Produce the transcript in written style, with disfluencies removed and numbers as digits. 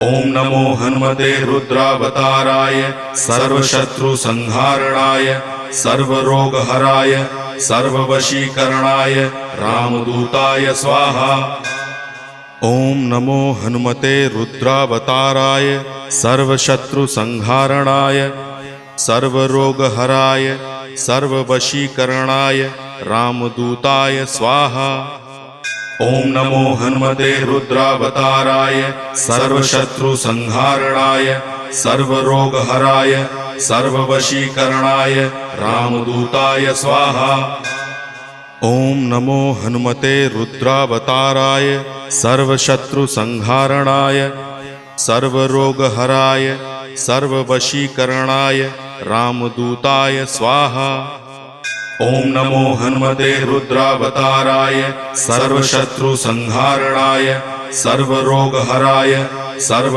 ओम नमो हनुमते रुद्रावताराय सर्वशत्रुसंहारणाय सर्वरोगहराय सर्ववशीकरणाय रामदूताय स्वाहा। ओम नमो हनुमते रुद्रावताराय सर्वशत्रुसंहारणाय सर्वरोगहराय सर्ववशीकरणाय रामदूताय स्वाहा। ओम नमो हनुमते रुद्रावताराय सर्वशत्रुसंहारणाय सर्वरोगहराय सर्ववशीकरणाय रामदूताय स्वाहा। ओम नमो हनुमते रुद्रावताराय सर्वशत्रुसंहारणाय सर्वरोगहराय सर्ववशीकरणाय रामदूताय स्वाहा। ओम नमो हनुमते रुद्रावताराय सर्वशत्रुसंहारणाय सर्वरोगहराय सर्व